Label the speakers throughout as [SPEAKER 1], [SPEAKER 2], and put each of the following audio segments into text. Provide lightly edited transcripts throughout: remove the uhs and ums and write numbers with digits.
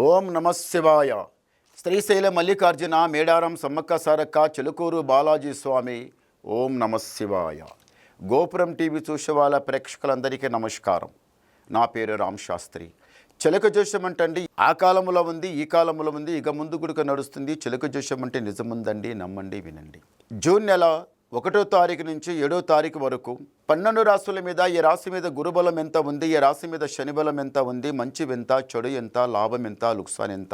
[SPEAKER 1] ఓం నమ శివాయ. శ్రీశైల మల్లికార్జున మేడారం సమ్మక్క సారక్క చిలుకూరు బాలాజీ స్వామి. ఓం నమ శివాయ. గోపురం టీవీ చూసే వాళ్ళ ప్రేక్షకులందరికీ నమస్కారం. నా పేరు రామ్ శాస్త్రి. చిలక జోషం అంటండి ఆ కాలంలో ఉంది, ఈ కాలంలో ఉంది, ఇక ముందు గుడిక నడుస్తుంది. చిలక జోషం అంటే నిజముందండి, నమ్మండి, వినండి. జూన్ నెల 1వ తారీఖు నుంచి 7వ తారీఖు వరకు 12 రాశుల మీద ఈ రాశి మీద గురుబలం ఎంత ఉంది, ఈ రాశి మీద శనిబలం ఎంత ఉంది, మంచి ఎంత, చెడు ఎంత, లాభం ఎంత, లుక్సాన్ ఎంత,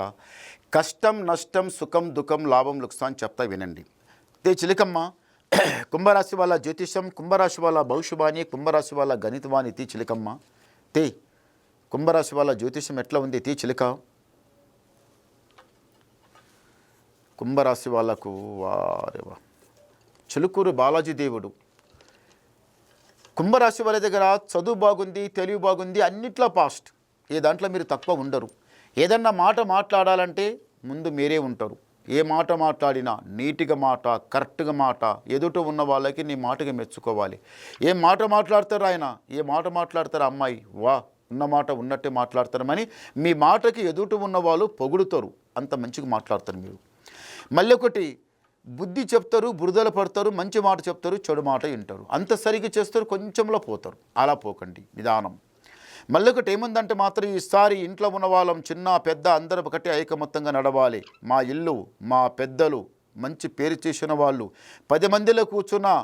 [SPEAKER 1] కష్టం నష్టం సుఖం దుఃఖం లాభం లుక్సాన్ చెప్తా వినండి. తే చిలకమ్మ కుంభరాశి వాళ్ళ జ్యోతిషం, కుంభరాశి వాళ్ళ భవిష్యవాణి, కుంభరాశి వాళ్ళ గణితవాణి. తీ చిలకమ్మ తే కుంభరాశి వాళ్ళ జ్యోతిషం ఎట్లా ఉంది తీ చిలక. కుంభరాశి వాళ్ళకు వారేవా చిలుకూరు బాలాజీ దేవుడు. కుంభరాశి వాళ్ళ దగ్గర చదువు బాగుంది, తెలివి బాగుంది, అన్నిట్లో పాస్ట్. ఏ దాంట్లో మీరు తక్కువ ఉండరు. ఏదన్నా మాట మాట్లాడాలంటే ముందు మీరే ఉంటారు. ఏ మాట మాట్లాడినా నీట్గా మాట, కరెక్ట్గా మాట, ఎదుట ఉన్న వాళ్ళకి నీ మాటగా మెచ్చుకోవాలి. ఏ మాట మాట్లాడతారు ఆయన, ఏ మాట మాట్లాడతారు అమ్మాయి, వా ఉన్న మాట ఉన్నట్టే మాట్లాడతారని మీ మాటకి ఎదుట ఉన్న వాళ్ళు పొగుడుతారు. అంత మంచిగా మాట్లాడతారు మీరు. మళ్ళీ ఒకటి, బుద్ధి చెప్తారు, బురదలు పడతారు, మంచి మాట చెప్తారు, చెడు మాట వింటారు. అంత సరిగ్గా చేస్తారు, కొంచెంలో పోతారు. అలా పోకండి, నిదానం. మళ్ళీ ఒకటి ఏముందంటే మాత్రం ఈసారి ఇంట్లో ఉన్న వాళ్ళం చిన్న పెద్ద అందరూ ఒకటి ఐకమత్యంగా నడవాలి. మా ఇల్లు, మా పెద్దలు మంచి పేరు చేసిన వాళ్ళు 10 మందిలో కూర్చున్నా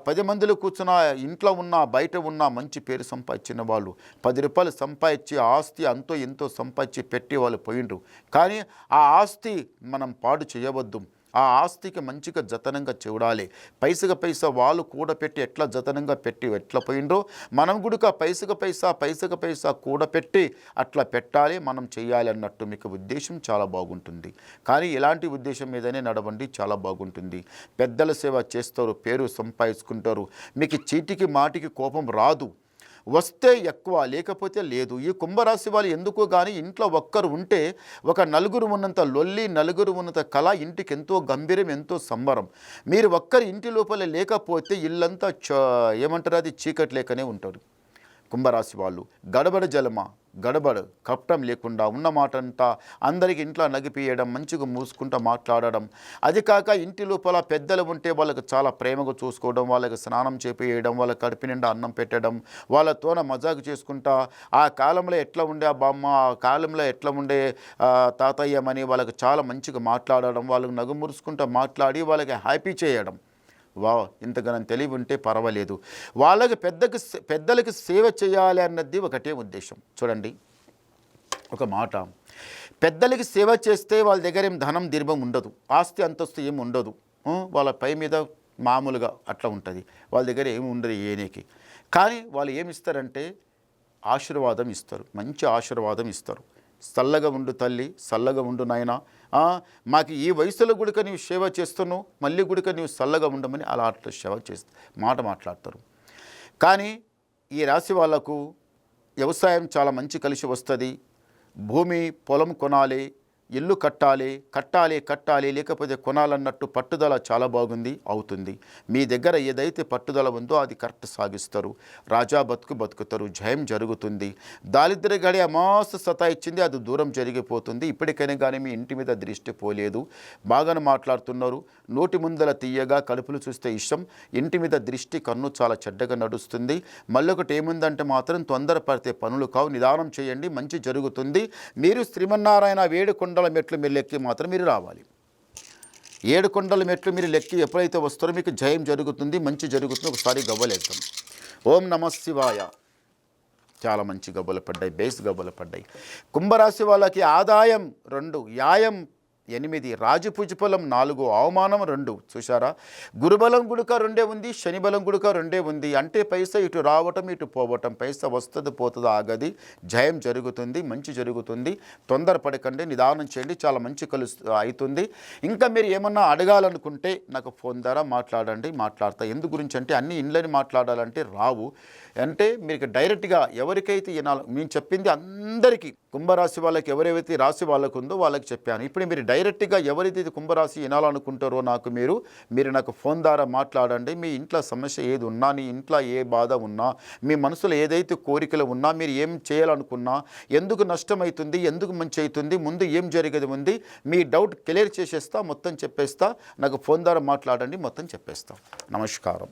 [SPEAKER 1] 10 మందిలో కూర్చున్న ఇంట్లో ఉన్న బయట ఉన్న మంచి పేరు సంపాదించిన వాళ్ళు 10 రూపాయలు సంపాదించి ఆస్తి అంతో ఎంతో సంపాదించి పెట్టి వాళ్ళు పోయిండ్రు. కానీ ఆ ఆస్తి మనం పాడు చేయవద్దు. ఆ ఆస్తికి మంచిగా జతనంగా చూడాలి. పైసగా పైసా వాళ్ళు కూడపెట్టి ఎట్లా జతనంగా పెట్టి ఎట్లా పోయిండ్రో మనం కూడా పైసగా పైసా కూడపెట్టి అట్లా పెట్టాలి, మనం చేయాలి అన్నట్టు మీకు ఉద్దేశం చాలా బాగుంటుంది. కానీ ఇలాంటి ఉద్దేశం మీదనే నడవండి, చాలా బాగుంటుంది. పెద్దల సేవ చేస్తారు, పేరు సంపాదించుకుంటారు. మీకు చీటికి మాటికి కోపం రాదు. వస్తే ఎక్కువ, లేకపోతే లేదు. ఈ కుంభరాశి వాళ్ళు ఎందుకో కానీ ఇంట్లో ఒక్కరు ఉంటే ఒక నలుగురు ఉన్నంత లొల్లి, నలుగురు ఉన్నంత కళ, ఇంటికి ఎంతో గంభీరం, ఎంతో సంబరం. మీరు ఒక్కరి ఇంటి లోపల లేకపోతే ఇల్లంతా ఏమంటారు, అది చీకటి లేకనే ఉంటారు. కుంభరాశి వాళ్ళు గడబడ జలమ, గడబడ కప్పటం లేకుండా ఉన్న మాట అంతా అందరికి ఇంట్లో నగిపియడం, మంచిగా మూసుకుంటూ మాట్లాడడం. అది కాక ఇంటి లోపల పెద్దలు ఉంటే వాళ్ళకి చాలా ప్రేమగా చూసుకోవడం, వాళ్ళకి స్నానం చేపియడం, వాళ్ళ కడుపు నిండా అన్నం పెట్టడం, వాళ్ళతోన మజాకు చేసుకుంటా ఆ కాలంలో ఎట్లా ఉండే ఆ బామ్మ, ఆ కాలంలో ఎట్లా ఉండే తాతయ్యమని వాళ్ళకి చాలా మంచిగా మాట్లాడడం, వాళ్ళకి నగుమురుసుకుంటూ మాట్లాడి వాళ్ళకి హ్యాపీ చేయడం. వా ఇంతగానం తెలివి ఉంటే పర్వాలేదు. వాళ్ళకి పెద్దలకి సేవ చేయాలి అన్నది ఒకటే ఉద్దేశం. చూడండి, ఒక మాట, పెద్దలకి సేవ చేస్తే వాళ్ళ దగ్గర ఏం ధనం దీర్ఘం ఉండదు, ఆస్తి అంతస్తు ఏమి ఉండదు. వాళ్ళ పై మీద మామూలుగా అట్లా ఉంటుంది, వాళ్ళ దగ్గర ఏమి ఉండదు ఏనేకి. కానీ వాళ్ళు ఏమి ఇస్తారంటే ఆశీర్వాదం ఇస్తారు, మంచి ఆశీర్వాదం ఇస్తారు. చల్లగా ఉండు తల్లి, చల్లగా ఉండు నాయనా, మాకు ఈ వయసులో గుడిక నీవు సేవ చేస్తున్నావు, మళ్ళీ గుడిక నీవు చల్లగా ఉండమని అలా అట్లా సేవ మాట మాట్లాడతారు. కానీ ఈ రాశి వాళ్ళకు వ్యవసాయం చాలా మంచి కలిసి వస్తుంది. భూమి పొలం కొనాలి, ఇల్లు కట్టాలి, లేకపోతే కొనాలన్నట్టు పట్టుదల చాలా బాగుంది, అవుతుంది. మీ దగ్గర ఏదైతే పట్టుదల ఉందో అది కరెక్ట్ సాగిస్తారు. రాజా బతుకుతారు, జయం జరుగుతుంది. దారిద్ర్య గడి అమాస సతా ఇచ్చింది, అది దూరం జరిగిపోతుంది. ఇప్పటికైనా కానీ మీ ఇంటి మీద దృష్టి పోలేదు, బాగానే మాట్లాడుతున్నారు. నోటి ముందల తీయగా, కడుపులు చూస్తే ఇష్టం. ఇంటి మీద దృష్టి, కన్ను చాలా చెడ్డగా నడుస్తుంది. మళ్ళొకటి ఏముందంటే మాత్రం తొందరపడితే పనులు కావు, నిదానం చేయండి, మంచి జరుగుతుంది. మీరు శ్రీమన్నారాయణ 7 కొండల మెట్లు మీరు లెక్కి మాత్రం మీరు రావాలి. 7 కొండల మెట్లు మీరు లెక్కి ఎప్పుడైతే వస్తారో మీకు జయం జరుగుతుంది, మంచి జరుగుతుంది. ఒకసారి గవ్వలేద్దాం. ఓం నమ శివాయ. చాలా మంచి గవ్వలు పడ్డాయి, బేస్ గవ్వలు పడ్డాయి. కుంభరాశి వాళ్ళకి ఆదాయం 2, యాయం 8, రాజపూజఫలం 4, అవమానం 2. చూసారా, గురుబలం గుడుక 2 ఉంది, శనిబలం గుడుక 2 ఉంది. అంటే పైసా ఇటు రావటం ఇటు పోవటం, పైసా వస్తుంది పోతుంది, ఆగది, జయం జరుగుతుంది, మంచి జరుగుతుంది. తొందరపడకండి, నిదానం చేయండి, చాలా మంచి అవుతుంది. ఇంకా మీరు ఏమన్నా అడగాలనుకుంటే నాకు ఫోన్ ద్వారా మాట్లాడండి, మాట్లాడతా. ఎందు గురించి అంటే అన్ని ఇండ్లని మాట్లాడాలంటే రావు. అంటే మీకు డైరెక్ట్గా ఎవరికైతే నేను చెప్పింది అందరికీ కుంభరాశి వాళ్ళకి ఎవరైతే రాశి వాళ్ళకు ఉందో వాళ్ళకి చెప్పాను. ఇప్పుడు మీరు డైరెక్ట్గా ఎవరైతే కుంభరాశి వినాలనుకుంటారో మీరు నాకు ఫోన్ ద్వారా మాట్లాడండి. మీ ఇంట్లో సమస్య ఏది ఉన్నా, నీ ఇంట్లో ఏ బాధ ఉన్నా, మీ మనసులో ఏదైతే కోరికలు ఉన్నా, మీరు ఏం చేయాలనుకున్నా, ఎందుకు నష్టమవుతుంది, ఎందుకు మంచి అవుతుంది, ముందు ఏం జరిగేది ఉంది, మీ డౌట్ క్లియర్ చేసేస్తా, మొత్తం చెప్పేస్తా. నాకు ఫోన్ ద్వారా మాట్లాడండి, మొత్తం చెప్పేస్తా. నమస్కారం.